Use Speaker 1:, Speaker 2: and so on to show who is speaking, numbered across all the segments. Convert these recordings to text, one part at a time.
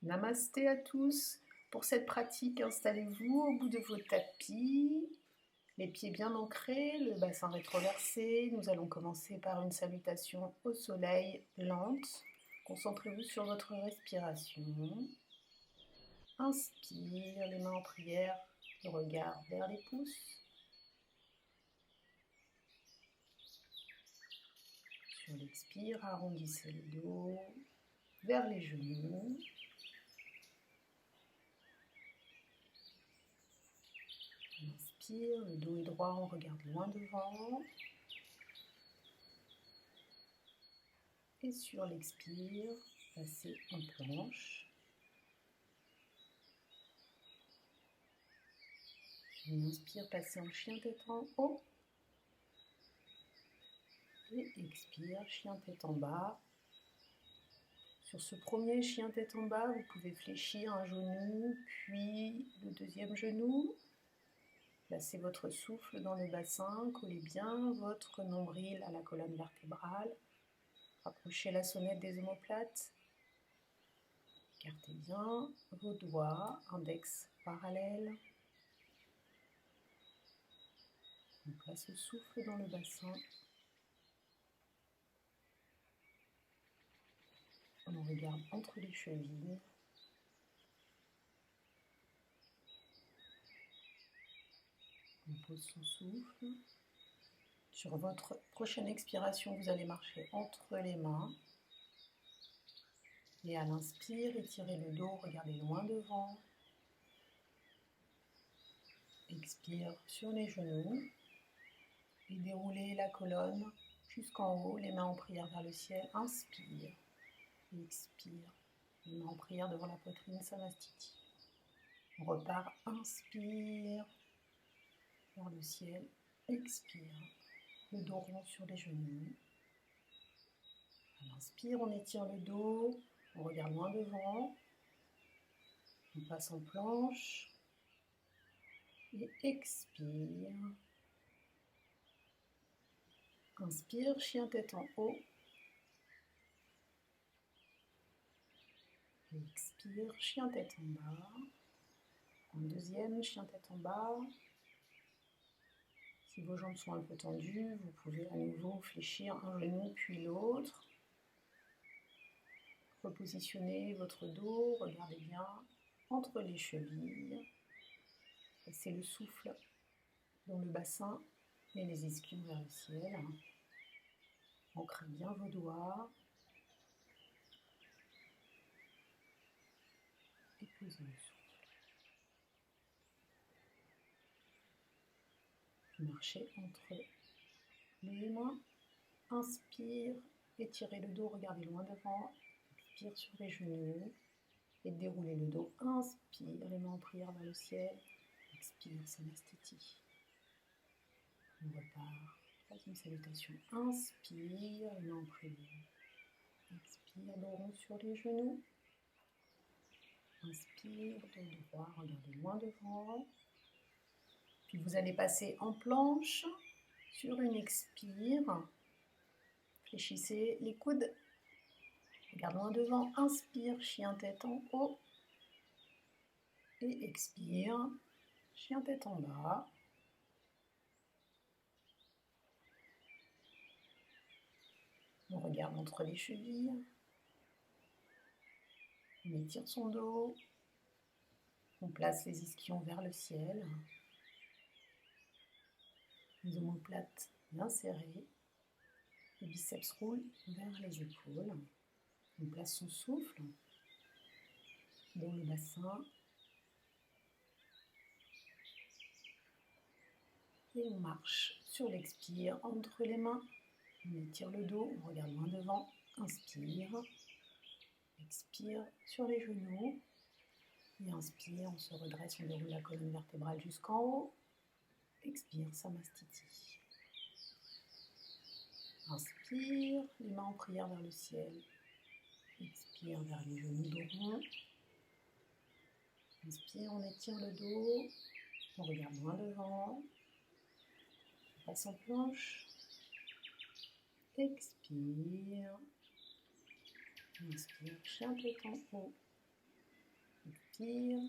Speaker 1: Namasté à tous. Pour cette pratique, installez-vous au bout de vos tapis, les pieds bien ancrés, le bassin rétroversé. Nous allons commencer par une salutation au soleil lente. Concentrez-vous sur votre respiration. Inspire, les mains en prière, le regard vers les pouces. Sur l'expire, arrondissez le dos vers les genoux. Inspire, le dos est droit, on regarde loin devant. Et sur l'expire, passez en planche. Sur l'inspire, passez en chien tête en haut. Et expire, chien tête en bas. Sur ce premier chien tête en bas, vous pouvez fléchir un genou, puis le deuxième genou. Placez votre souffle dans le bassin, collez bien votre nombril à la colonne vertébrale. Rapprochez la sonnette des omoplates. Écartez bien vos doigts, index parallèle. On place le souffle dans le bassin. On regarde entre les chevilles. On pose son souffle. Sur votre prochaine expiration, vous allez marcher entre les mains. Et à l'inspire, étirez le dos, regardez loin devant. Expire sur les genoux. Et déroulez la colonne jusqu'en haut, les mains en prière vers le ciel. Inspire. Expire. Les mains en prière devant la poitrine, Samastiti. On repart. Inspire vers le ciel. Expire. Le dos rond sur les genoux. À l'inspire, on étire le dos. On regarde loin devant. On passe en planche. Et expire. Inspire, chien tête en haut. Expire, chien tête en bas. Un deuxième, chien tête en bas. Si vos jambes sont un peu tendues, vous pouvez à nouveau fléchir un genou puis l'autre. Repositionnez votre dos, regardez bien entre les chevilles. Laissez le souffle dans le bassin et les ischions vers le ciel. Ancrez bien vos doigts. Et posez le souffle. Marchez entre les mains. Inspire, étirez le dos, regardez loin devant. Expire sur les genoux et déroulez le dos. Inspire, les mains en prière vers le ciel. Expire, Samastiti. On repart. Troisième salutation. Inspire, les mains en prière. Expire, dos rond sur les genoux. Inspire, dos droit, regardez loin devant. Puis vous allez passer en planche sur une expire. Fléchissez les coudes. Regarde loin devant. Inspire, chien tête en haut. Et expire, chien tête en bas. On regarde entre les chevilles. On étire son dos. On place les ischions vers le ciel. Les omoplates bien serrées. Les biceps roulent vers les épaules. On place son souffle dans le bassin. Et on marche sur l'expire entre les mains. On étire le dos, on regarde loin devant. Inspire. Expire sur les genoux. Et inspire, on se redresse, on déroule la colonne vertébrale jusqu'en haut. Expire, Samastiti. Inspire, les mains en prière vers le ciel. Expire vers les genoux dos rond. Inspire, on étire le dos. On regarde loin devant. On passe en planche. Expire. Inspire, chien tête en haut. expire.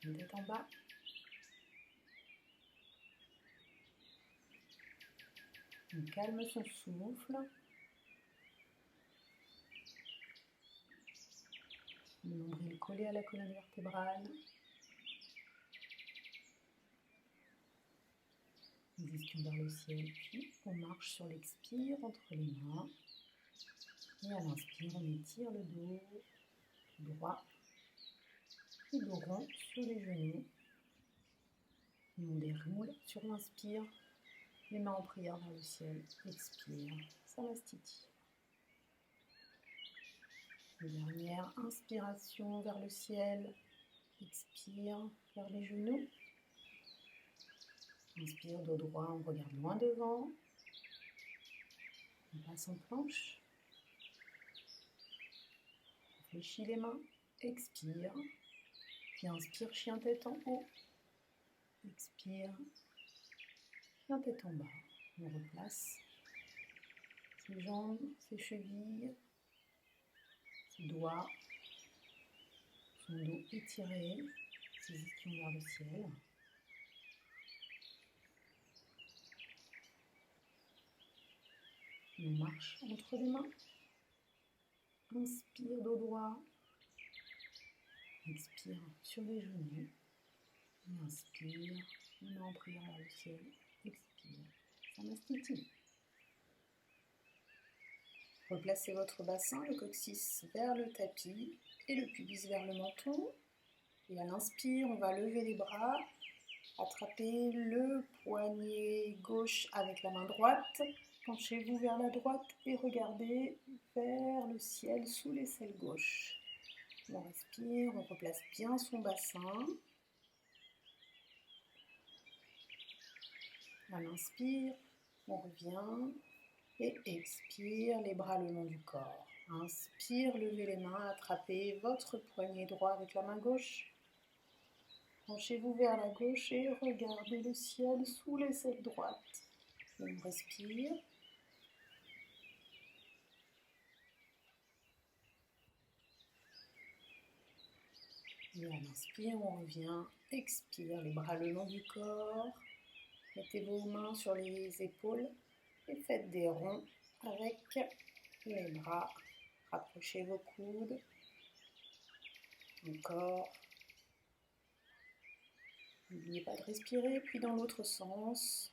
Speaker 1: Une tête en bas. On calme son souffle. Le nombril collé à la colonne vertébrale. Les ischions vers le ciel, puis on marche sur l'expire entre les mains. Et à l'inspire, on étire le dos droit et dos rond sur les genoux. Et on déroule sur l'inspire, les mains en prière vers le ciel. Expire, Samastiti. Dernière inspiration vers le ciel. Expire vers les genoux. Inspire, dos droit, on regarde loin devant. On passe en planche. On fléchit les mains. Expire. Puis inspire, chien tête en haut. Expire. Chien tête en bas. On replace ses jambes, ses chevilles, ses doigts, son dos étiré, ses ischions vers le ciel. On marche entre les mains. Inspire, dos droit. Expire sur les genoux. Et inspire, les mains en prière vers le ciel. Expire, Samastiti. Replacez votre bassin, le coccyx vers le tapis et le pubis vers le menton. Et à l'inspire, on va lever les bras, attraper le poignet gauche avec la main droite. Penchez-vous vers la droite et regardez vers le ciel sous l'aisselle gauche. On respire, on replace bien son bassin. À l'inspire, on revient et expire, les bras le long du corps. Inspire, levez les mains, attrapez votre poignet droit avec la main gauche. Penchez-vous vers la gauche et regardez le ciel sous l'aisselle droite. On respire. Et à l'inspire, on revient. Expire, les bras le long du corps. Mettez vos mains sur les épaules et faites des ronds avec les bras. Rapprochez vos coudes. Encore. N'oubliez pas de respirer, puis dans l'autre sens.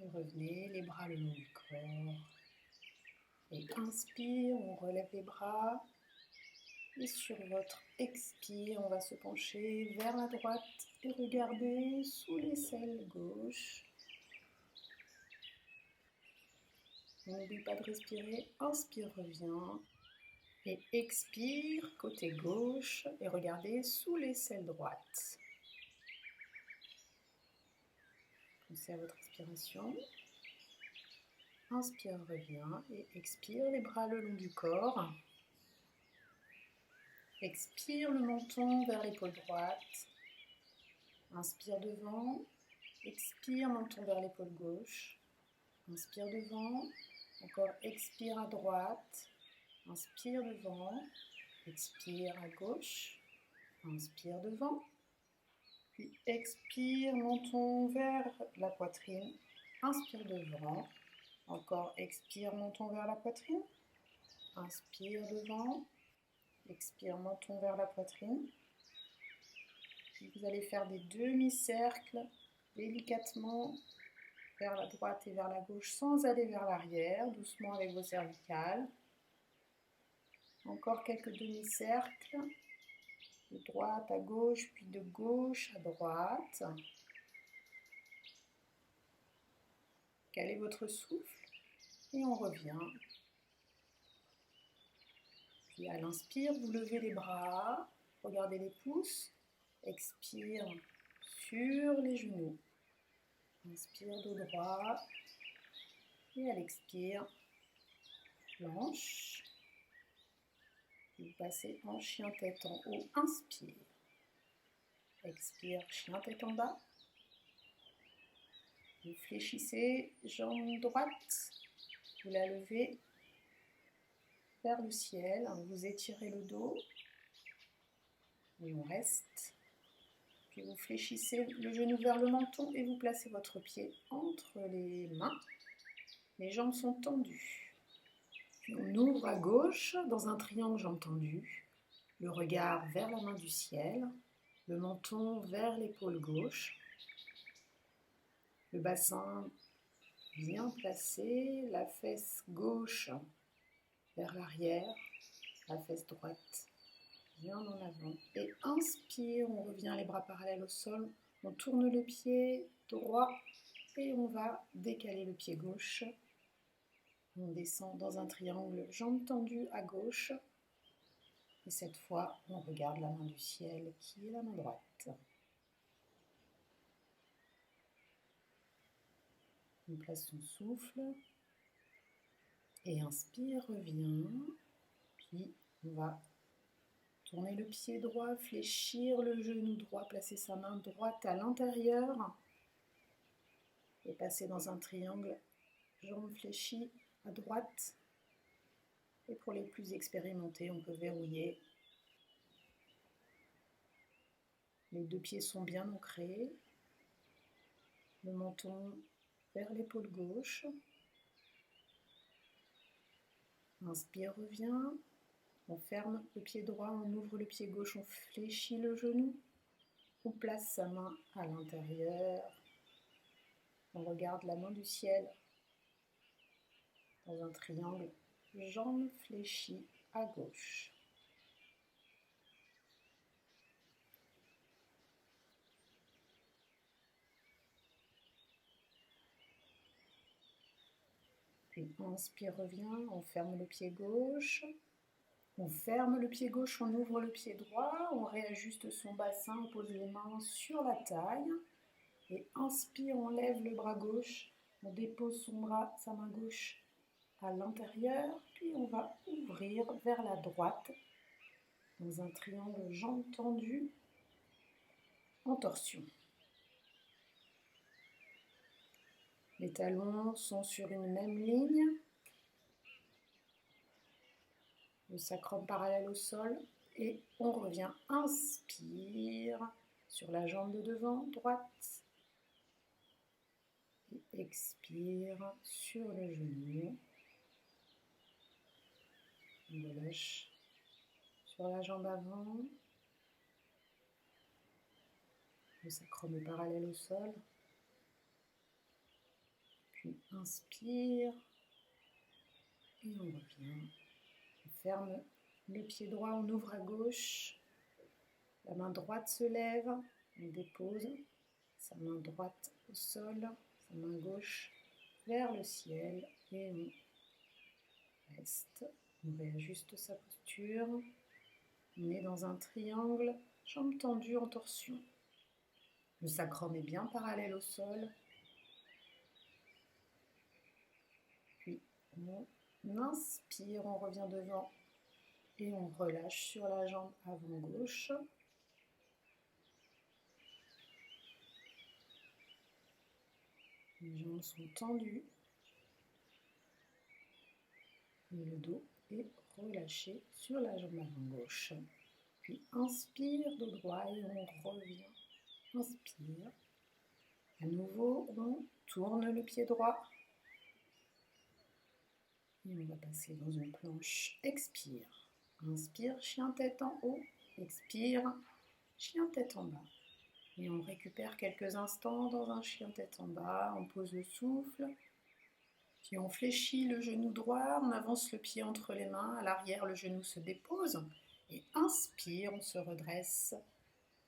Speaker 1: Et revenez, les bras le long du corps. Et inspire, on relève les bras. Et sur votre expire, on va se pencher vers la droite et regarder sous l'aisselle gauche. On n'oublie pas de respirer. Inspire, reviens. Et expire, côté gauche. Et regardez sous l'aisselle droite. Pensez à votre expiration. Inspire, reviens. Et expire, les bras le long du corps. Expire le menton vers l'épaule droite. Inspire devant. Expire, menton vers l'épaule gauche. Inspire devant. Encore expire à droite. Inspire devant. Expire à gauche. Inspire devant. Puis expire, menton vers la poitrine. Inspire devant. Encore expire, menton vers la poitrine. Inspire devant. Expire, menton vers la poitrine. Puis vous allez faire des demi-cercles délicatement vers la droite et vers la gauche sans aller vers l'arrière, doucement avec vos cervicales. Encore quelques demi-cercles, de droite à gauche, puis de gauche à droite. Calez votre souffle et on revient. Puis à l'inspire, vous levez les bras, regardez les pouces, expire sur les genoux. Inspire dos droit et à l'expire, planche. Vous passez en chien tête en haut, inspire. Expire, chien tête en bas. Vous fléchissez jambe droite, Vous la levez vers le ciel, vous étirez le dos et on reste. Puis vous fléchissez le genou vers le menton et vous placez votre pied entre les mains. Les jambes sont tendues. Puis on ouvre à gauche dans un triangle jambes tendues, le regard vers la main du ciel, le menton vers l'épaule gauche, le bassin bien placé, la fesse gauche vers l'arrière, la fesse droite bien en avant. Et inspire, on revient les bras parallèles au sol, on tourne le pied droit et on va décaler le pied gauche. On descend dans un triangle, jambes tendues à gauche. Et cette fois, on regarde la main du ciel qui est la main droite. On place son souffle. Et inspire, revient. Puis on va tourner le pied droit, fléchir le genou droit, placer sa main droite à l'intérieur. Et passer dans un triangle, jambes fléchies à droite. Et pour les plus expérimentés, on peut verrouiller. Les deux pieds sont bien ancrés. Le menton vers l'épaule gauche. Inspire, revient. On ferme le pied droit, on ouvre le pied gauche, on fléchit le genou. On place sa main à l'intérieur. On regarde la main du ciel dans un triangle, jambes fléchies à gauche. Puis inspire, revient, on ferme le pied gauche. On ferme le pied gauche, on ouvre le pied droit, on réajuste son bassin, on pose les mains sur la taille. Et inspire, on lève le bras gauche, on dépose sa main gauche à l'intérieur, puis on va ouvrir vers la droite dans un triangle jambes tendues en torsion. Les talons sont sur une même ligne, le sacrum parallèle au sol et on revient, inspire sur la jambe de devant, droite, et expire sur le genou, on relâche sur la jambe avant, le sacrum est parallèle au sol, puis inspire et on revient. On ferme le pied droit, on ouvre à gauche, la main droite se lève, on dépose sa main droite au sol, sa main gauche vers le ciel et on reste. On réajuste sa posture. On est dans un triangle, jambes tendues en torsion. Le sacrum est bien parallèle au sol. Puis on inspire, on revient devant et on relâche sur la jambe avant gauche. Les jambes sont tendues. Et le dos est relâché sur la jambe avant gauche. Puis inspire, dos droit et on revient. Inspire. À nouveau, on tourne le pied droit. Et on va passer dans une planche. Expire. Inspire, chien tête en haut. Expire, chien tête en bas. Et on récupère quelques instants dans un chien tête en bas. On pose le souffle. Puis on fléchit le genou droit. On avance le pied entre les mains. À l'arrière, le genou se dépose. Et inspire, on se redresse.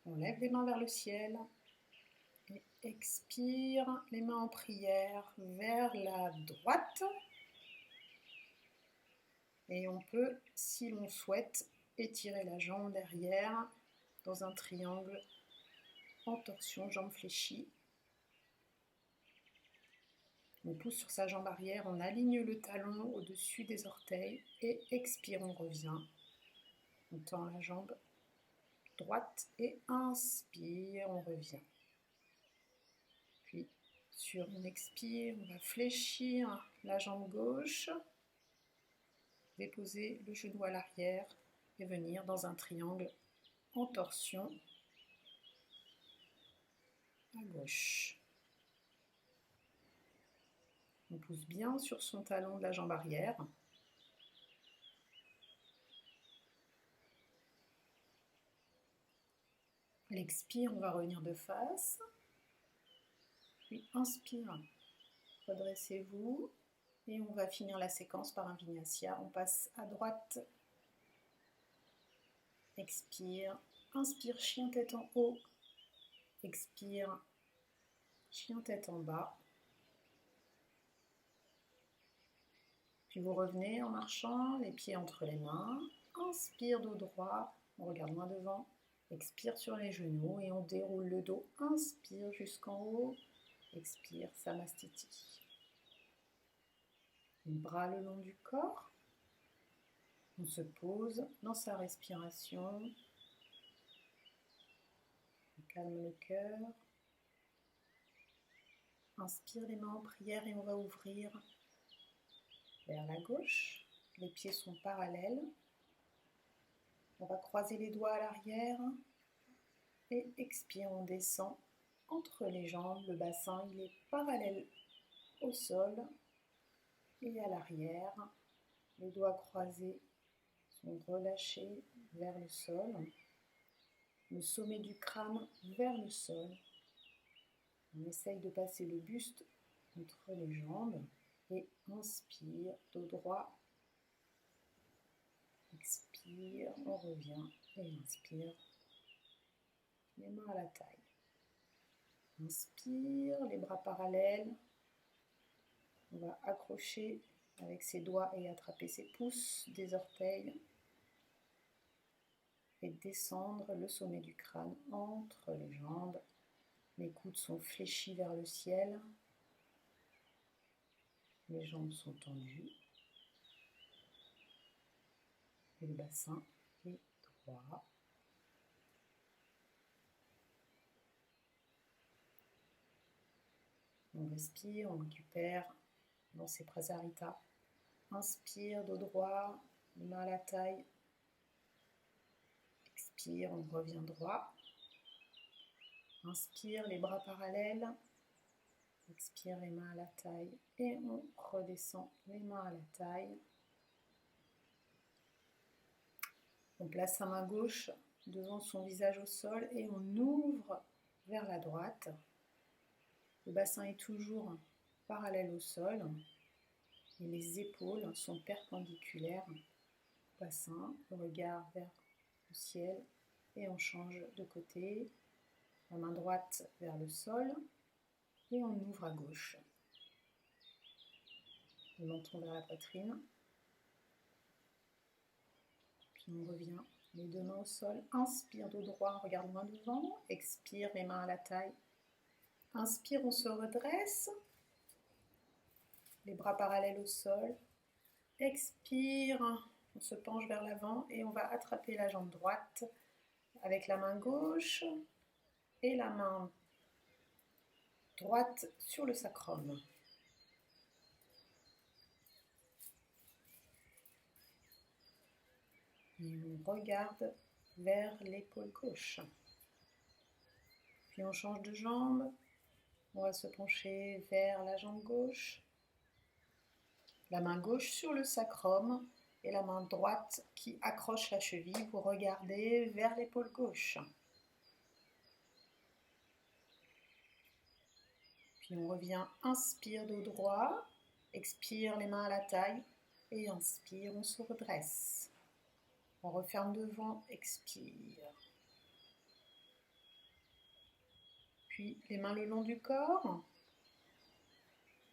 Speaker 1: On lève les mains vers le ciel. Et expire, les mains en prière vers la droite. Et on peut, si l'on souhaite, étirer la jambe derrière dans un triangle en torsion, jambes fléchies. On pousse sur sa jambe arrière, on aligne le talon au-dessus des orteils et expire, on revient. On tend la jambe droite et inspire, on revient. Puis Sur une expire, on va fléchir la jambe gauche, déposer le genou à l'arrière et venir dans un triangle en torsion à gauche. On pousse bien sur son talon de la jambe arrière. L'expire, on va revenir de face. Puis inspire, redressez-vous. Et on va finir la séquence par un vinyasa. On passe à droite. Expire, inspire, chien tête en haut. Expire, chien tête en bas. Puis vous revenez en marchant, les pieds entre les mains. Inspire, dos droit, on regarde loin devant. Expire sur les genoux et on déroule le dos. Inspire jusqu'en haut. Expire, Samastiti. Les bras le long du corps. On se pose dans sa respiration. On calme le cœur. Inspire les mains en prière et on va ouvrir vers la gauche. Les pieds sont parallèles. On va croiser les doigts à l'arrière. Et expire, on descend entre les jambes. Le bassin, il est parallèle au sol et à l'arrière. Les doigts croisés sont relâchés vers le sol. Le sommet du crâne vers le sol. On essaye de passer le buste entre les jambes. Et inspire, dos droit. Expire, on revient. Et inspire, les mains à la taille. Inspire, les bras parallèles. On va accrocher avec ses doigts et attraper ses pouces des orteils. Et descendre le sommet du crâne entre les jambes. Les coudes sont fléchis vers le ciel. Les jambes sont tendues. Et le bassin est droit. On respire, on récupère dans ses prasarita. Inspire, dos droit, les mains à la taille. Expire, on revient droit. Inspire, les bras parallèles. Expire, les mains à la taille. Et on redescend les mains à la taille. On place sa main gauche devant son visage au sol et on ouvre vers la droite. Le bassin est toujours parallèle au sol et les épaules sont perpendiculaires au bassin. Le regard vers le ciel et on change de côté. La main droite vers le sol et on ouvre à gauche. Le menton vers la poitrine. Puis on revient les deux mains au sol. Inspire, dos droit, on regarde loin devant. Expire, les mains à la taille. Inspire, on se redresse. Les bras parallèles au sol. Expire, on se penche vers l'avant et on va attraper la jambe droite avec la main gauche et la main droite sur le sacrum. Et on regarde vers l'épaule gauche. Puis on change de jambe. On va se pencher vers la jambe gauche. La main gauche sur le sacrum et la main droite qui accroche la cheville. Vous regardez vers l'épaule gauche. Puis on revient, inspire, dos droit. Expire, les mains à la taille. Et inspire, on se redresse. On referme devant, expire. Puis les mains le long du corps.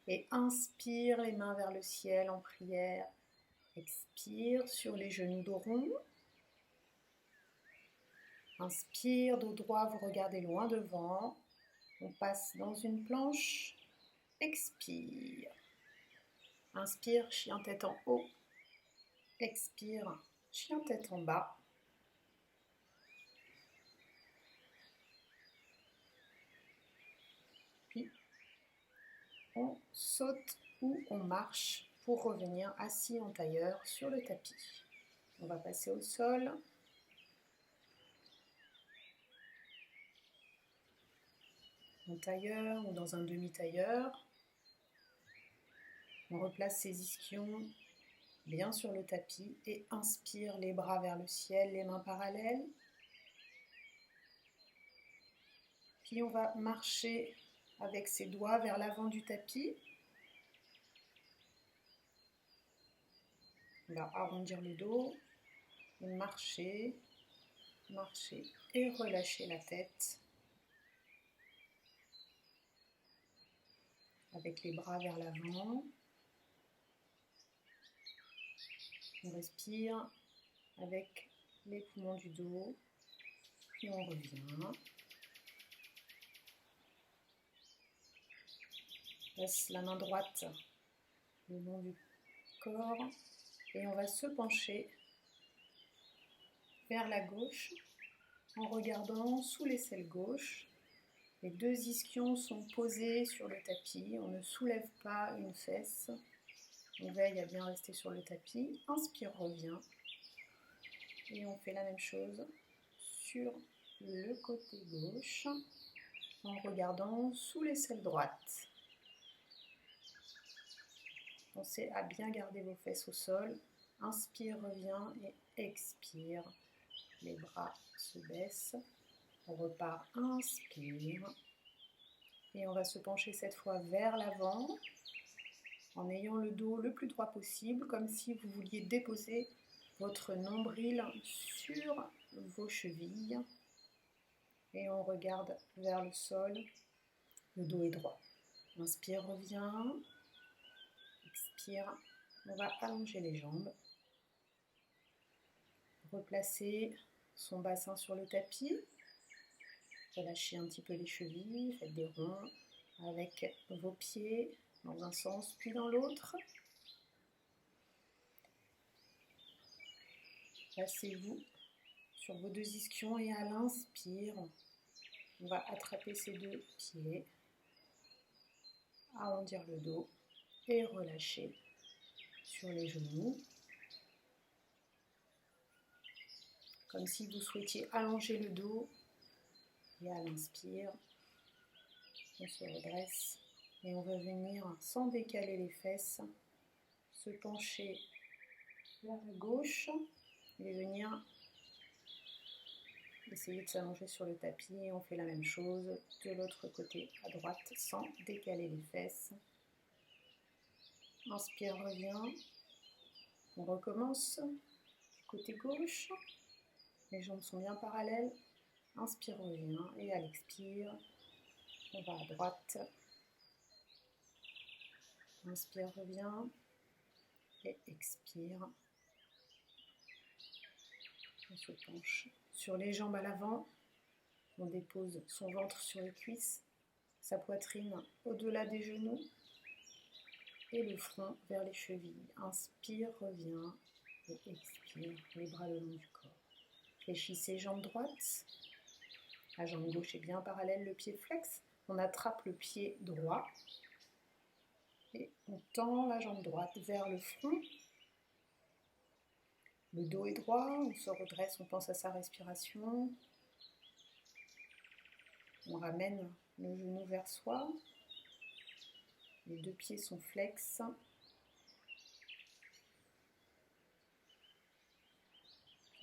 Speaker 1: Et inspire, les mains vers le ciel en prière. Expire sur les genoux dos rond. Inspire, dos droit, vous regardez loin devant. On passe dans une planche. Expire. Inspire, chien tête en haut. Expire, chien tête en bas. Puis on saute ou on marche pour revenir assis en tailleur sur le tapis. On va passer au sol. En tailleur ou dans un demi-tailleur. On replace ses ischions bien sur le tapis et inspire les bras vers le ciel, les mains parallèles. Puis on va marcher avec ses doigts vers l'avant du tapis. On va arrondir le dos et marcher, marcher et relâcher la tête. Avec les bras vers l'avant. On respire avec les poumons du dos. Puis on revient. Laisse la main droite le long du corps et on va se pencher vers la gauche en regardant sous l'aisselle gauche. Les deux ischions sont posés sur le tapis, on ne soulève pas une fesse, on veille à bien rester sur le tapis. Inspire, reviens et on fait la même chose sur le côté gauche en regardant sous l'aisselle droite. Pensez à bien garder vos fesses au sol. Inspire, reviens et expire. Les bras se baissent. On repart, inspire. Et on va se pencher cette fois vers l'avant en ayant le dos le plus droit possible, comme si vous vouliez déposer votre nombril sur vos chevilles. Et on regarde vers le sol. Le dos est droit. Inspire, reviens. Expire, on va allonger les jambes, replacer son bassin sur le tapis, relâchez un petit peu les chevilles, faites des ronds avec vos pieds dans un sens puis dans l'autre. Placez-vous sur vos deux ischions et à l'inspire, on va attraper ces deux pieds, arrondir le dos et relâcher sur les genoux, comme si vous souhaitiez allonger le dos. Et à l'inspire, on se redresse et on va venir, sans décaler les fesses, se pencher vers la gauche et venir essayer de s'allonger sur le tapis. Et on fait la même chose de l'autre côté à droite sans décaler les fesses. Inspire, reviens. On recommence du côté gauche. Les jambes sont bien parallèles. Inspire, reviens. Et à l'expire, on va à droite. Inspire, reviens. Et expire. On se penche sur les jambes à l'avant. On dépose son ventre sur les cuisses, sa poitrine au-delà des genoux et le front vers les chevilles. Inspire, reviens et expire, les bras le long du corps. Fléchissez jambe droite. La jambe gauche est bien parallèle, le pied flex. On attrape le pied droit et on tend la jambe droite vers le front. Le dos est droit, on se redresse, on pense à sa respiration. On ramène le genou vers soi. Les deux pieds sont flex.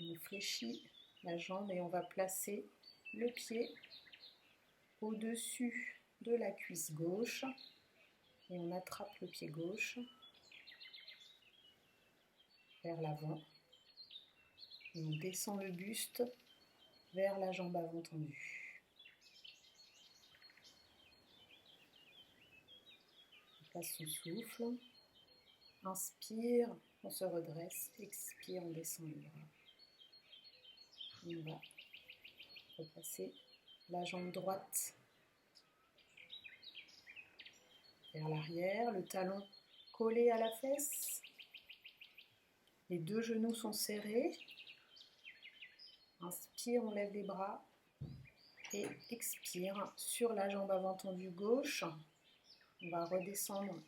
Speaker 1: On fléchit la jambe et on va placer le pied au-dessus de la cuisse gauche. Et on attrape le pied gauche vers l'avant. Et on descend le buste vers la jambe avant tendue. On passe son souffle. Inspire, on se redresse. Expire, on descend les bras. On va repasser la jambe droite vers l'arrière, le talon collé à la fesse. Les deux genoux sont serrés. Inspire, on lève les bras. Et expire sur la jambe avant tendue gauche. On va redescendre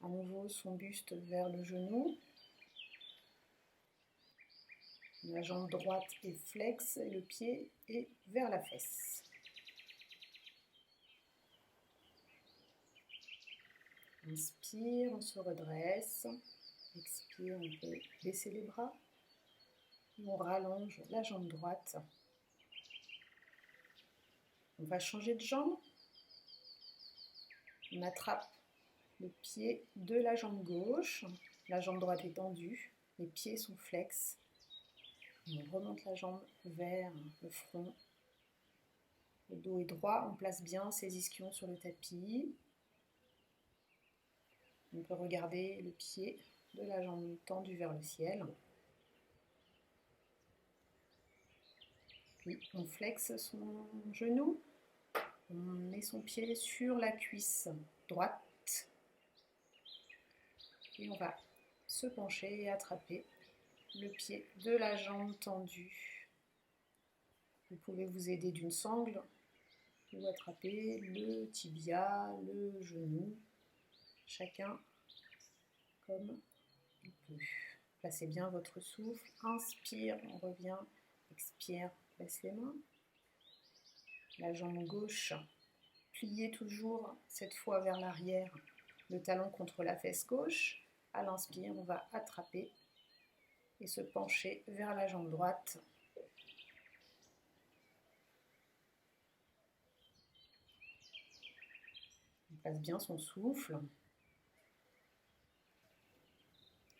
Speaker 1: à nouveau son buste vers le genou. La jambe droite est flex et le pied est vers la fesse. Inspire, on se redresse. Expire, on peut baisser les bras. On rallonge la jambe droite. On va changer de jambe. On attrape le pied de la jambe gauche. La jambe droite est tendue. Les pieds sont flex. Et on remonte la jambe vers le front. Le dos est droit. On place bien ses ischions sur le tapis. On peut regarder le pied de la jambe tendue vers le ciel. Puis on flexe son genou. On met son pied sur la cuisse droite. Et on va se pencher et attraper le pied de la jambe tendue. Vous pouvez vous aider d'une sangle ou attraper le tibia, le genou, chacun comme il peut. Placez bien votre souffle. Inspire, on revient. Expire, baisse les mains. La jambe gauche, pliée toujours, cette fois vers l'arrière, le talon contre la fesse gauche. À l'inspire, on va attraper et se pencher vers la jambe droite. On place bien son souffle.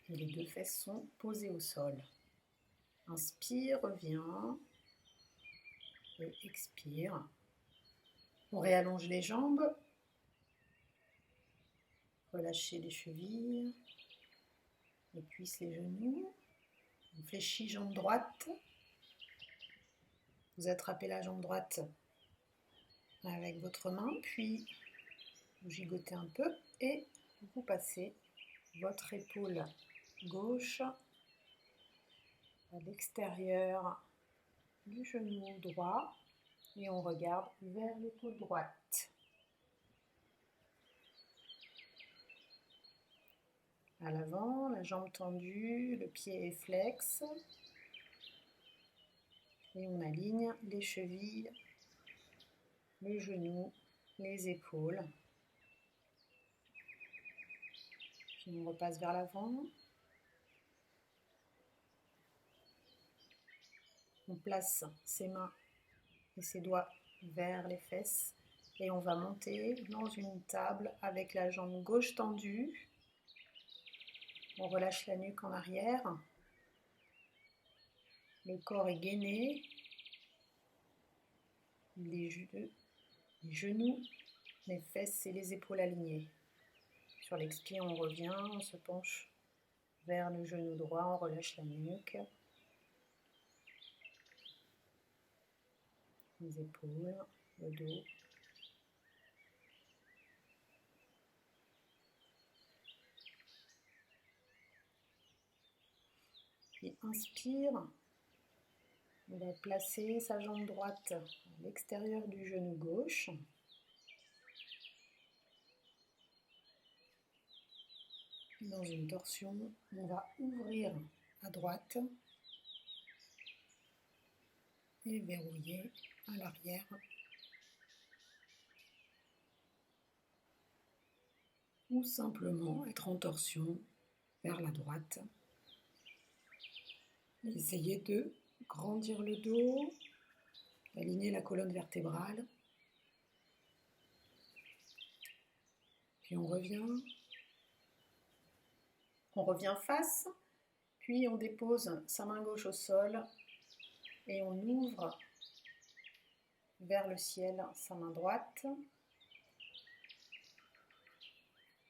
Speaker 1: Et les deux fesses sont posées au sol. Inspire, reviens. Et expire. On réallonge les jambes. Relâchez les chevilles. Les cuisses, les genoux. On fléchit jambe droite. Vous attrapez la jambe droite avec votre main, puis vous gigotez un peu et vous passez votre épaule gauche à l'extérieur du genou droit et on regarde vers l'épaule droite. À l'avant, la jambe tendue, le pied est flex. Et on aligne les chevilles, le genou, les épaules. Puis on repasse vers l'avant. On place ses mains et ses doigts vers les fesses. Et on va monter dans une table avec la jambe gauche tendue. On relâche la nuque en arrière. Le corps est gainé. Les genoux, les fesses et les épaules alignées. Sur l'expire, on revient, on se penche vers le genou droit, on relâche la nuque. Les épaules, le dos. Puis inspire. On va placer sa jambe droite à l'extérieur du genou gauche. Dans une torsion, on va ouvrir à droite et verrouiller à l'arrière. Ou simplement être en torsion vers la droite. Essayez de grandir le dos, aligner la colonne vertébrale. Puis on revient face, puis on dépose sa main gauche au sol et on ouvre vers le ciel sa main droite.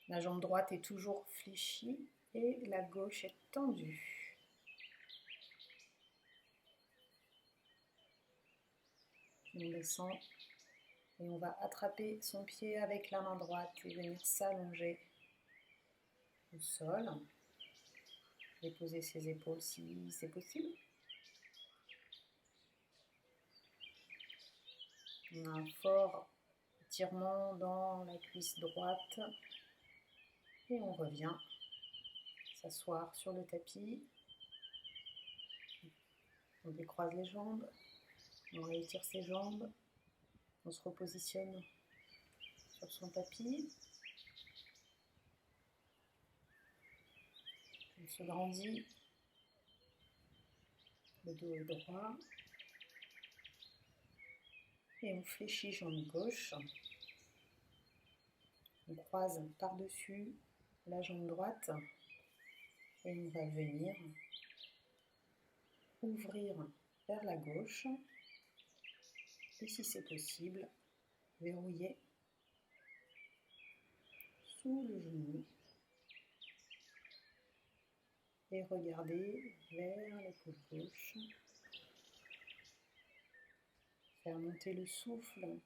Speaker 1: La jambe droite est toujours fléchie et la gauche est tendue. On descend et on va attraper son pied avec la main droite et venir s'allonger au sol. Déposer ses épaules si c'est possible. On a un fort étirement dans la cuisse droite. Et on revient s'asseoir sur le tapis. On décroise les jambes, on réétire ses jambes, on se repositionne sur son tapis. On se grandit, le dos est droit. Et on fléchit jambe gauche. On croise par-dessus la jambe droite et on va venir ouvrir vers la gauche et si c'est possible, verrouiller sous le genou et regarder vers l'épaule gauche. Faire monter le souffle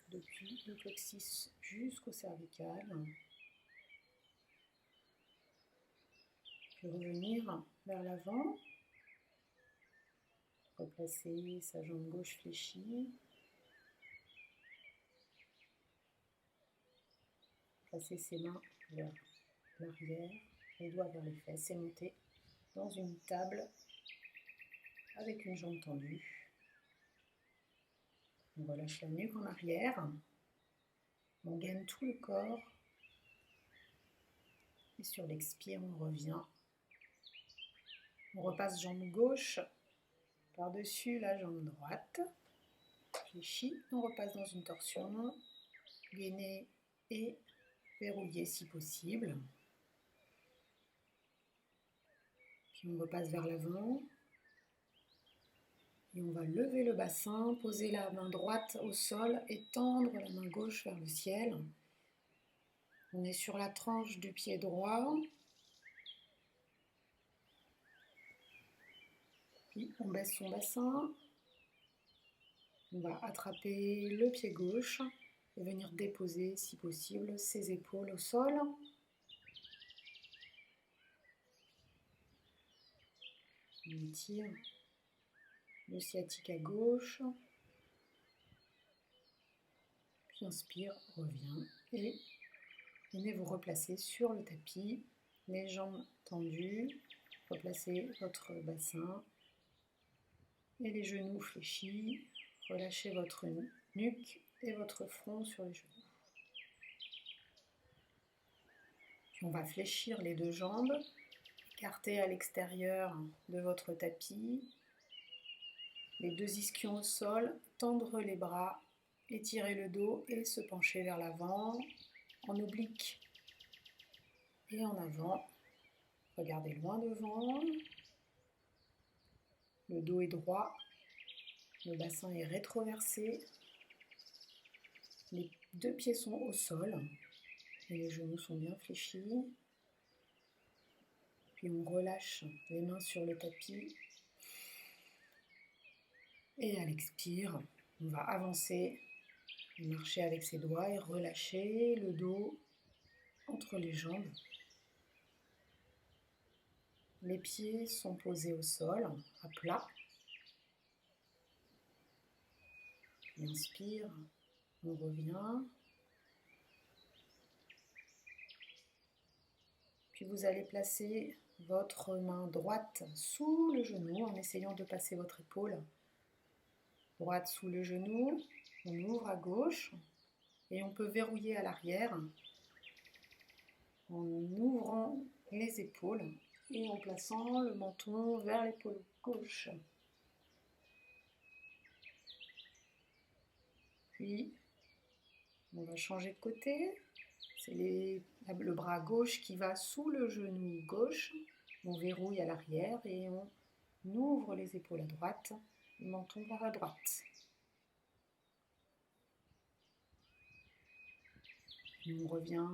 Speaker 1: depuis le coccyx jusqu'au cervical. Puis revenir vers l'avant. Replacer sa jambe gauche fléchie. Placer ses mains vers l'arrière, les doigts vers les fesses et monter dans une table avec une jambe tendue. On relâche la nuque en arrière. On gaine tout le corps. Et sur l'expire, on revient. On repasse jambe gauche par-dessus la jambe droite. Fléchit. On repasse dans une torsion. Gainer et verrouiller si possible. Puis on repasse vers l'avant. Et on va lever le bassin, poser la main droite au sol et tendre la main gauche vers le ciel. On est sur la tranche du pied droit. Puis on baisse son bassin. On va attraper le pied gauche et venir déposer, si possible, ses épaules au sol. On étire le sciatique à gauche. Puis inspire, revient et venez vous replacer sur le tapis, les jambes tendues. Replacez votre bassin et les genoux fléchis. Relâchez votre nuque et votre front sur les genoux. Puis on va fléchir les deux jambes, écarter à l'extérieur de votre tapis. Les deux ischions au sol, tendre les bras, étirer le dos et se pencher vers l'avant, en oblique et en avant. Regardez loin devant. Le dos est droit, le bassin est rétroversé. Les deux pieds sont au sol et les genoux sont bien fléchis. Puis on relâche les mains sur le tapis. Et à l'expire, on va avancer, marcher avec ses doigts et relâcher le dos entre les jambes. Les pieds sont posés au sol, à plat. Et inspire, on revient. Puis vous allez placer votre main droite sous le genou en essayant de passer votre épaule droite sous le genou. On ouvre à gauche et on peut verrouiller à l'arrière en ouvrant les épaules et en plaçant le menton vers l'épaule gauche. Puis, on va changer de côté. C'est le bras gauche qui va sous le genou gauche. On verrouille à l'arrière et on ouvre les épaules à droite, le menton vers la droite. Puis on revient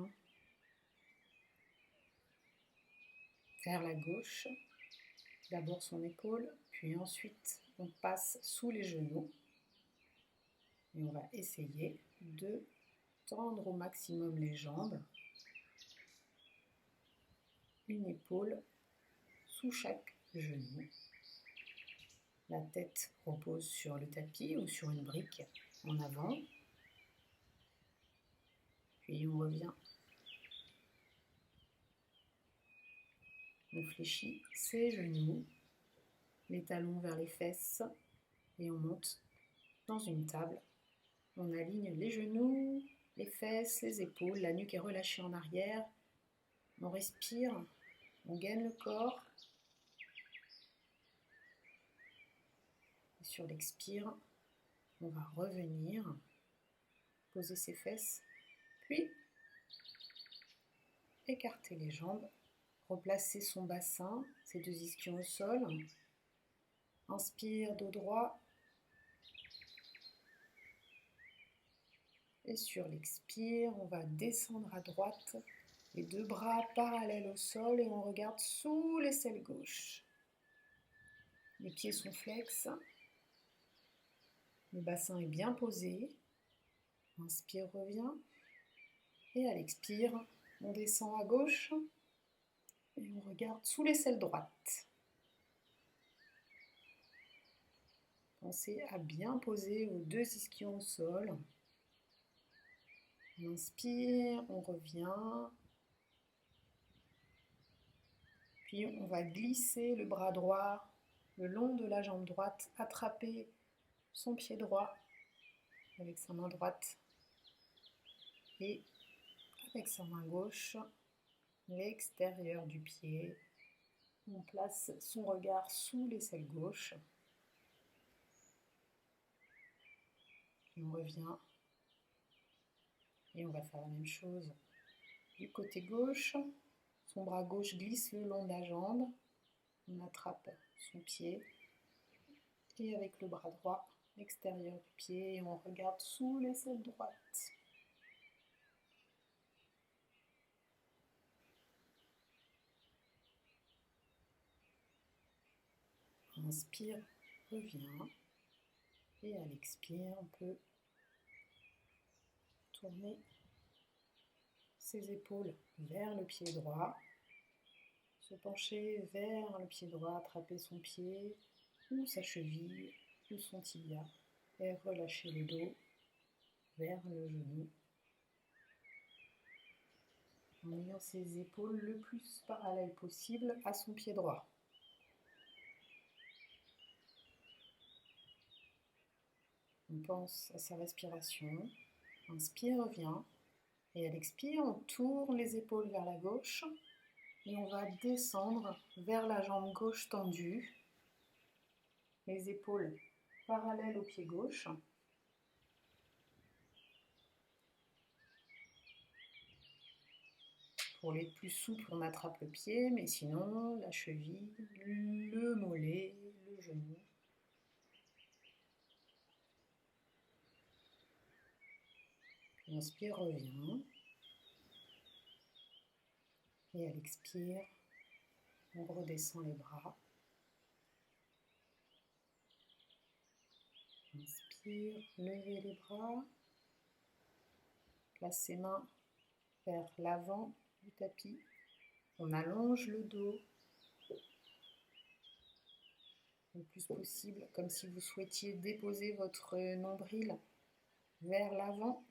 Speaker 1: vers la gauche. D'abord son épaule, puis ensuite on passe sous les genoux. Et on va essayer de tendre au maximum les jambes. Une épaule sous chaque genou. La tête repose sur le tapis ou sur une brique. en avant. Puis on revient. On fléchit ses genoux, les talons vers les fesses et on monte dans une table. On aligne les genoux, les fesses, les épaules, la nuque est relâchée en arrière. On respire, on gaine le corps. Et sur l'expire, on va revenir, poser ses fesses, puis écarter les jambes, replacer son bassin, ses deux ischions au sol. Inspire, dos droit. Et sur l'expire, on va descendre à droite, les deux bras parallèles au sol et on regarde sous l'aisselle gauche. Les pieds sont flex. Le bassin est bien posé. Inspire, revient. Et à l'expire, on descend à gauche et on regarde sous l'aisselle droite. Pensez à bien poser vos deux ischions au sol. On inspire, on revient. Puis on va glisser le bras droit le long de la jambe droite, attraper son pied droit avec sa main droite et avec sa main gauche, l'extérieur du pied. On place son regard sous l'aisselle gauche. Et on revient. Et on va faire la même chose du côté gauche. Son bras gauche glisse le long de la jambe. On attrape son pied. Et avec le bras droit, l'extérieur du pied, on regarde sous l'aisselle droite. Inspire, revient. Et à l'expire, on peut tourner ses épaules vers le pied droit, se pencher vers le pied droit, attraper son pied ou sa cheville ou son tibia et relâcher le dos vers le genou en ayant ses épaules le plus parallèles possible à son pied droit. On pense à sa respiration. Inspire, revient. Et à l'expire, on tourne les épaules vers la gauche et on va descendre vers la jambe gauche tendue. Les épaules parallèles au pied gauche. Pour les plus souples, on attrape le pied, mais sinon, la cheville, le mollet, le genou. Puis inspire, revient. Et à l'expire, on redescend les bras. Inspire, levez les bras. Place ses mains vers l'avant du tapis. On allonge le dos le plus possible, comme si vous souhaitiez déposer votre nombril vers l'avant.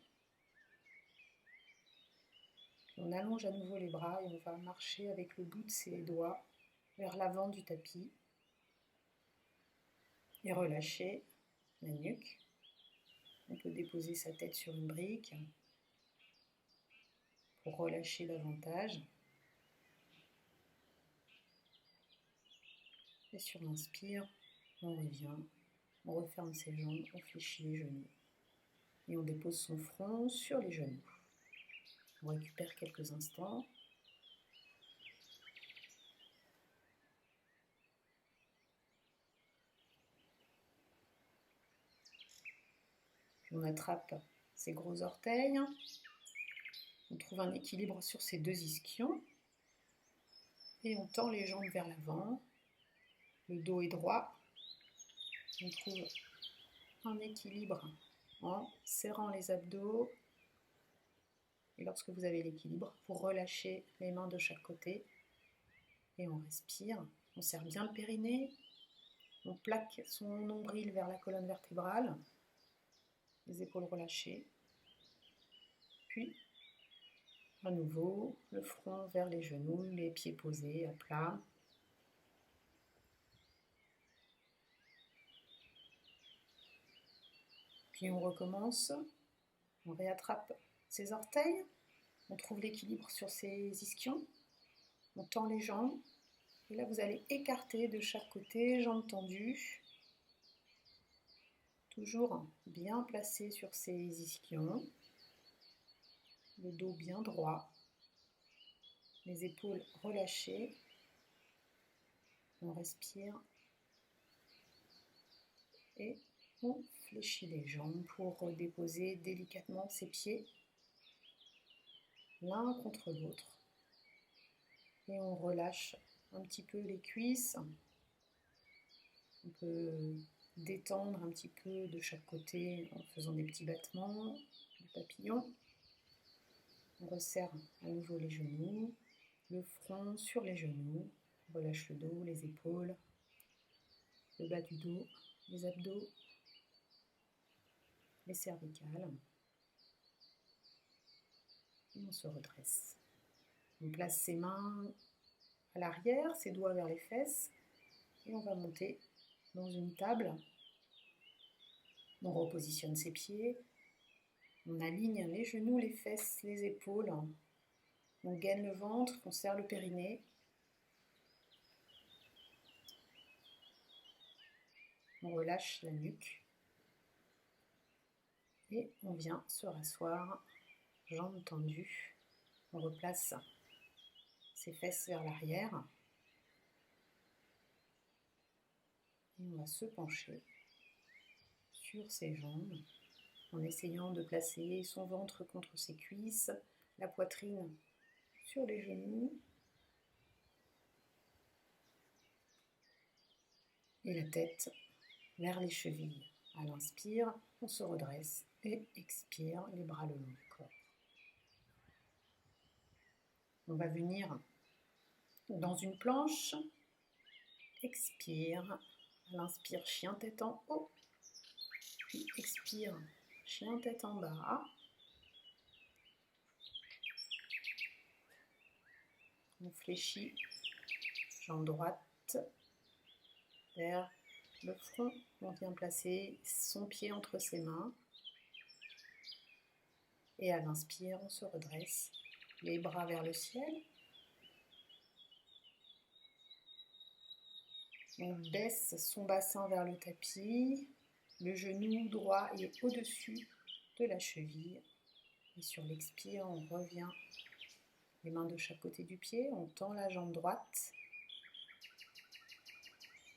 Speaker 1: On allonge à nouveau les bras et on va marcher avec le bout de ses doigts vers l'avant du tapis. Et relâcher la nuque. On peut déposer sa tête sur une brique pour relâcher davantage. Et sur l'inspire, on revient, on referme ses jambes, on fléchit les genoux. Et on dépose son front sur les genoux. On récupère quelques instants. Puis on attrape ses gros orteils. On trouve un équilibre sur ses deux ischions. Et on tend les jambes vers l'avant. Le dos est droit. On trouve un équilibre en serrant les abdos. Et lorsque vous avez l'équilibre, vous relâchez les mains de chaque côté. Et on respire. On serre bien le périnée. On plaque son nombril vers la colonne vertébrale. les épaules relâchées. Puis, à nouveau, le front vers les genoux, les pieds posés à plat. Puis on recommence, on réattrape ses orteils, on trouve l'équilibre sur ses ischions, on tend les jambes, et là vous allez écarter de chaque côté, jambes tendues, toujours bien placé sur ses ischions, le dos bien droit, les épaules relâchées, on respire et on fléchit les jambes pour déposer délicatement ses pieds l'un contre l'autre. Et on relâche un petit peu les cuisses. On peut détendre un petit peu de chaque côté en faisant des petits battements, des papillons. On resserre à nouveau les genoux, le front sur les genoux. On relâche le dos, les épaules, le bas du dos, les abdos, les cervicales. Et on se redresse. On place ses mains à l'arrière, ses doigts vers les fesses. Et on va monter dans une table. On repositionne ses pieds. On aligne les genoux, les fesses, les épaules. On gaine le ventre, on serre le périnée. On relâche la nuque. Et on vient se rasseoir, jambes tendues. On replace ses fesses vers l'arrière. Et on va se pencher sur ses jambes en essayant de placer son ventre contre ses cuisses, la poitrine sur les genoux et la tête vers les chevilles. À l'inspire, on se redresse et expire, les bras le long du corps. On va venir dans une planche. Expire. À l'inspire, chien tête en haut. Puis expire, chien tête en bas. On fléchit, jambe droite vers le front. On vient placer son pied entre ses mains. Et à l'inspire, on se redresse, les bras vers le ciel. On baisse son bassin vers le tapis. Le genou droit est au-dessus de la cheville. Et sur l'expire, on revient les mains de chaque côté du pied. On tend la jambe droite.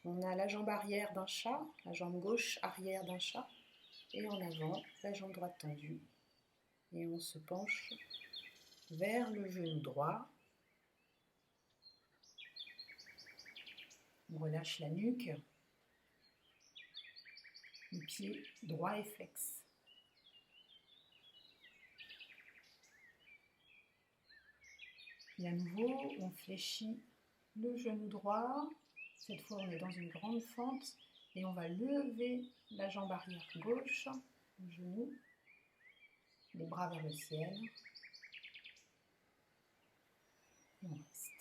Speaker 1: On a la jambe arrière d'un chat, la jambe gauche arrière d'un chat. Et en avant, la jambe droite tendue. Et on se penche vers le genou droit. On relâche la nuque. Le pied droit est flex. Et à nouveau, on fléchit le genou droit. Cette fois, on est dans une grande fente. Et on va lever la jambe arrière gauche, le genou, les bras vers le ciel. Et on reste.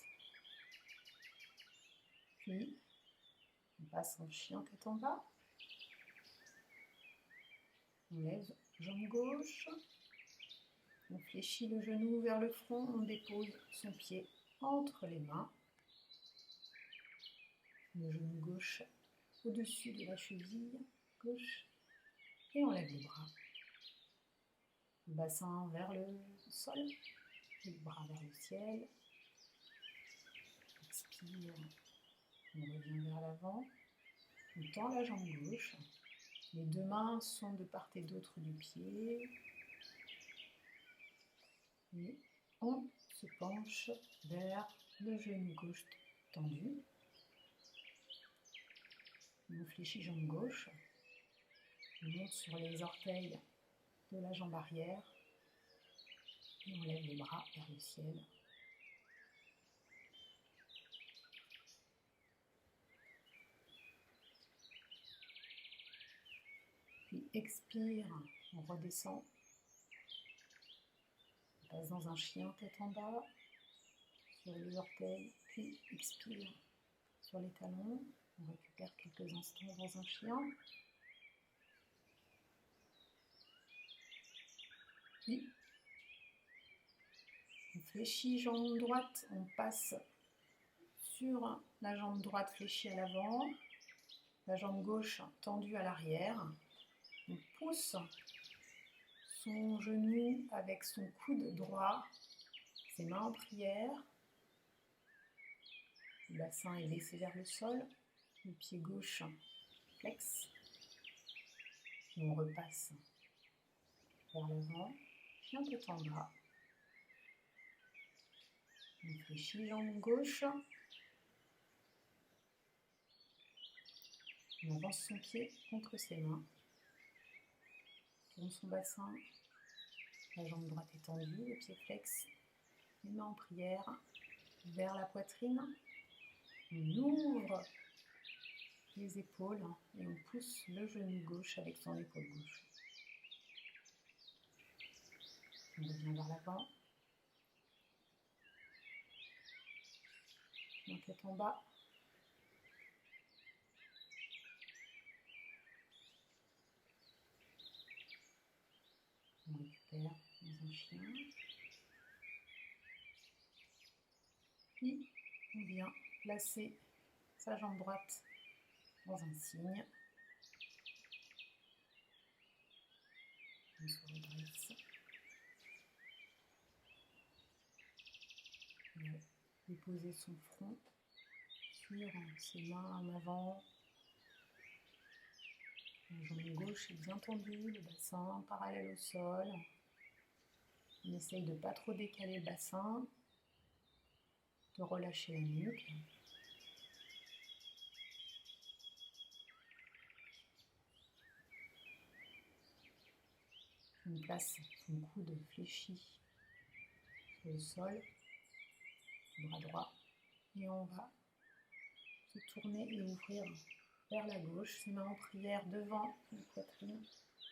Speaker 1: Puis, on passe en chien tête en bas. On lève jambe gauche. On fléchit le genou vers le front. On dépose son pied entre les mains. Le genou gauche au-dessus de la cheville gauche. Et on lève les bras. Le bassin vers le sol. Les bras vers le ciel. Expire. On revient vers l'avant. On tend la jambe gauche. Les deux mains sont de part et d'autre du pied. Et on se penche vers le genou gauche tendu. On fléchit jambe gauche. On monte sur les orteils de la jambe arrière. Et on lève les bras vers le ciel. Puis expire, on redescend. On passe dans un chien tête en bas, sur les orteils, puis expire sur les talons. On récupère quelques instants dans un chien. Puis, on fléchit jambe droite, on passe sur la jambe droite fléchie à l'avant, la jambe gauche tendue à l'arrière. On pousse son genou avec son coude droit, ses mains en prière. Le bassin est baissé vers le sol, le pied gauche flex. Et on repasse vers l'avant, chien tête en bas. On fléchit jambe gauche. On avance son pied contre ses mains. Tourne son bassin. La jambe droite est tendue, le pied flex. Les mains en prière vers la poitrine. On ouvre les épaules et on pousse le genou gauche avec son épaule gauche. On revient vers l'avant. La tête en bas. On récupère dans un chien. Puis on vient placer sa jambe droite dans un cygne. On se redresse. On va déposer son front sur ses mains en avant. La jambe gauche est bien tendue, le bassin parallèle au sol. On essaye de ne pas trop décaler le bassin, de relâcher la nuque. On place son coude fléchi sur le sol, le bras droit, et on va se tourner et ouvrir vers la gauche, ses mains en prière devant la poitrine.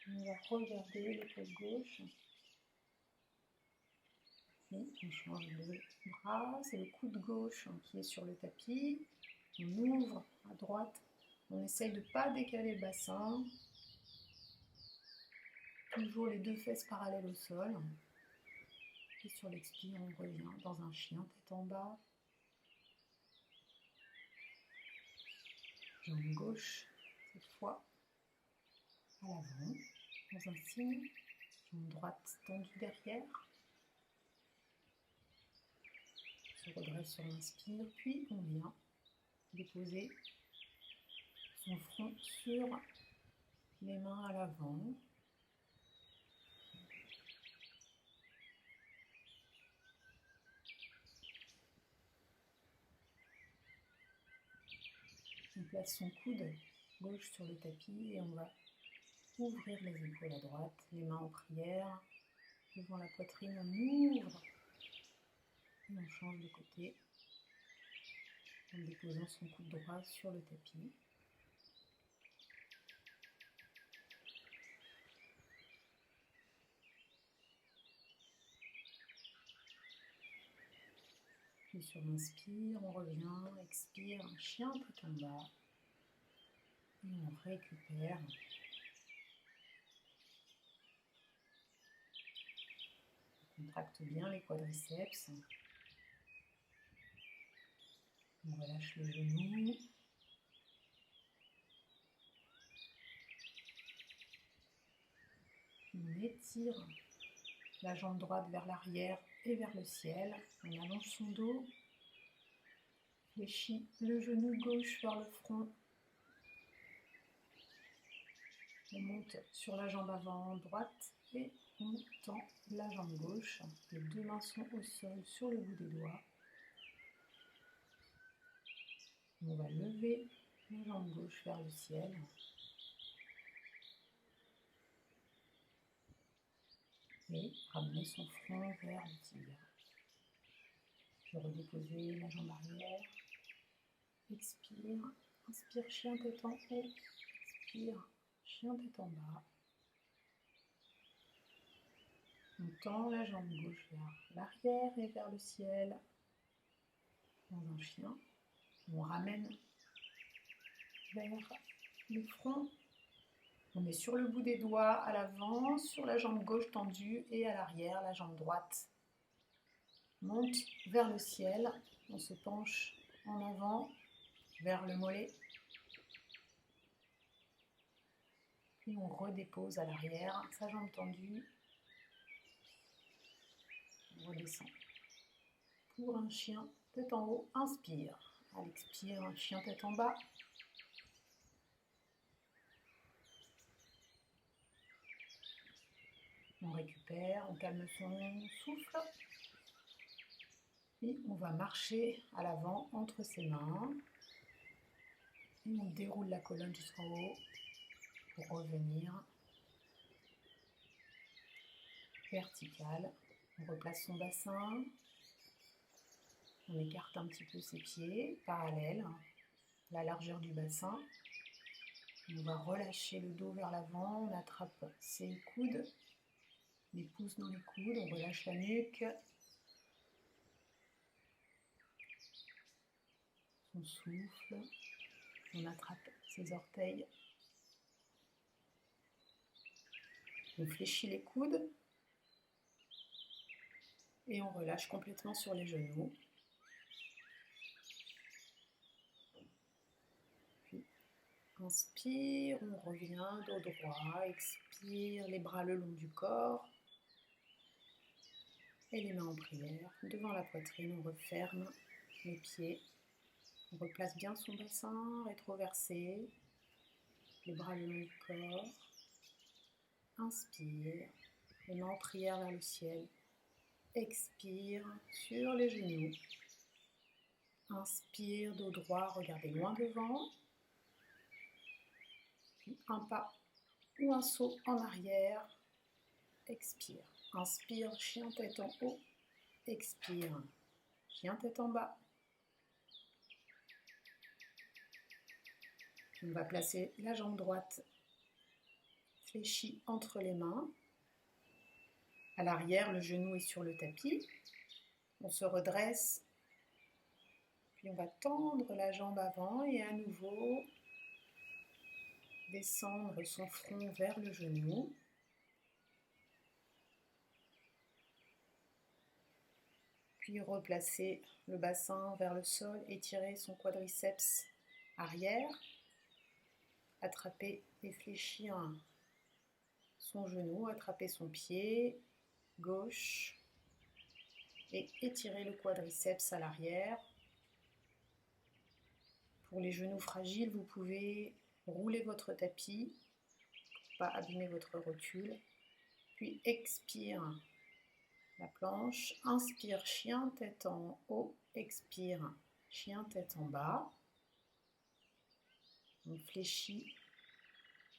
Speaker 1: On va regarder l'épaule gauche. Et on change de bras, c'est le coude gauche qui est sur le tapis. On ouvre à droite, on essaye de ne pas décaler le bassin. Toujours les deux fesses parallèles au sol. Et sur l'expire, on revient dans un chien, tête en bas. Jambe gauche, cette fois, à l'avant, dans un cygne. Jambe droite tendue derrière. On se redresse sur l'inspire, puis on vient déposer son front sur les mains à l'avant. On place son coude gauche sur le tapis et on va ouvrir les épaules à droite, les mains en prière, devant la poitrine, on ouvre et on change de côté en déposant son coude droit sur le tapis. Puis sur l'inspire, on revient, expire, un chien tête en bas et on récupère. On contracte bien les quadriceps. On relâche le genou. On étire la jambe droite vers l'arrière et vers le ciel. On allonge son dos. Fléchit le genou gauche vers le front. On monte sur la jambe avant droite et on tend la jambe gauche. Les deux mains sont au sol sur le bout des doigts. On va lever la jambe gauche vers le ciel. Et ramener son front vers le tibia. Puis redéposer la jambe arrière. Expire. Inspire, chien tête en haut. Expire, chien tête en bas. On tend la jambe gauche vers l'arrière et vers le ciel. Dans un chien, on ramène vers le front. On est sur le bout des doigts à l'avant, sur la jambe gauche tendue et à l'arrière, la jambe droite monte vers le ciel. On se penche en avant vers le mollet. Puis on redépose à l'arrière, sa jambe tendue. On redescend. Pour un chien, tête en haut, inspire. À l'expire, un chien tête en bas. On récupère, on calme son souffle. Et on va marcher à l'avant entre ses mains. Et on déroule la colonne jusqu'en haut pour revenir vertical. On replace son bassin. On écarte un petit peu ses pieds, parallèles, la largeur du bassin. On va relâcher le dos vers l'avant, on attrape ses coudes, les pouces dans les coudes, on relâche la nuque. On souffle, on attrape ses orteils. On fléchit les coudes et on relâche complètement sur les genoux. Puis inspire, on revient dos droit, expire, les bras le long du corps et les mains en prière. Devant la poitrine, on referme les pieds. On replace bien son bassin, rétroversé, les bras le long du corps. Inspire, les mains en prière vers le ciel. Expire sur les genoux. Inspire, dos droit, regardez loin devant. Puis un pas ou un saut en arrière. Expire. Inspire, chien tête en haut. Expire, chien tête en bas. On va placer la jambe droite fléchie entre les mains. À l'arrière, le genou est sur le tapis. On se redresse. Puis on va tendre la jambe avant et à nouveau descendre son front vers le genou. Puis replacer le bassin vers le sol, étirer son quadriceps arrière. Attraper et fléchir son genou, attraper son pied gauche et étirer le quadriceps à l'arrière. Pour les genoux fragiles, vous pouvez rouler votre tapis pour ne pas abîmer votre rotule. Puis expire la planche, inspire chien tête en haut, expire chien tête en bas. On fléchit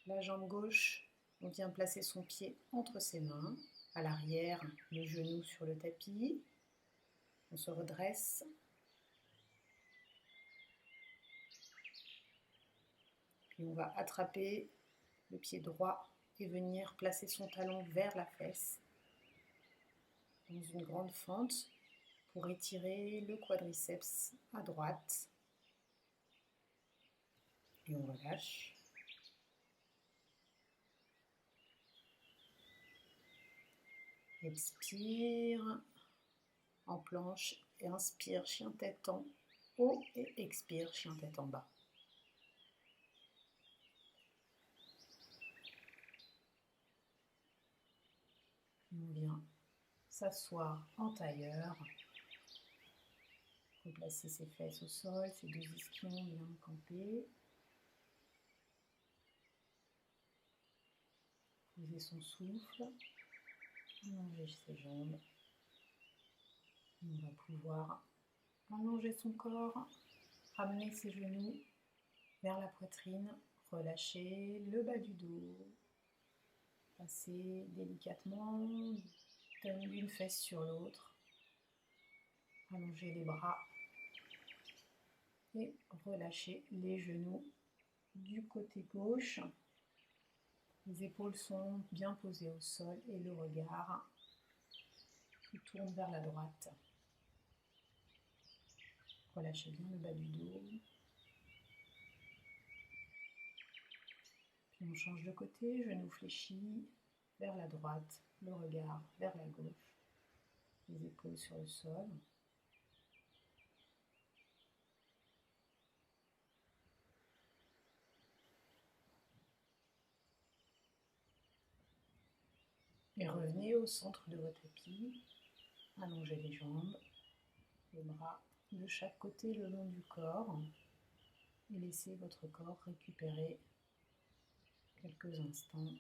Speaker 1: la jambe gauche, on vient placer son pied entre ses mains, à l'arrière, le genou sur le tapis. On se redresse. Puis on va attraper le pied droit et venir placer son talon vers la fesse dans une grande fente pour étirer le quadriceps à droite. Et on relâche. Expire en planche et inspire chien tête en haut et expire chien tête en bas. On vient s'asseoir en tailleur. Replacer ses fesses au sol, ses deux ischions bien campés. Poser son souffle. Allonger ses jambes. On va pouvoir allonger son corps, ramener ses genoux vers la poitrine, relâcher le bas du dos, passer délicatement d'une fesse sur l'autre, allonger les bras et relâcher les genoux du côté gauche. Les épaules sont bien posées au sol et le regard qui tourne vers la droite. Relâchez bien le bas du dos. Puis on change de côté, genou fléchi vers la droite, le regard vers la gauche, les épaules sur le sol. Et revenez au centre de votre tapis, allongez les jambes, les bras de chaque côté le long du corps et laissez votre corps récupérer quelques instants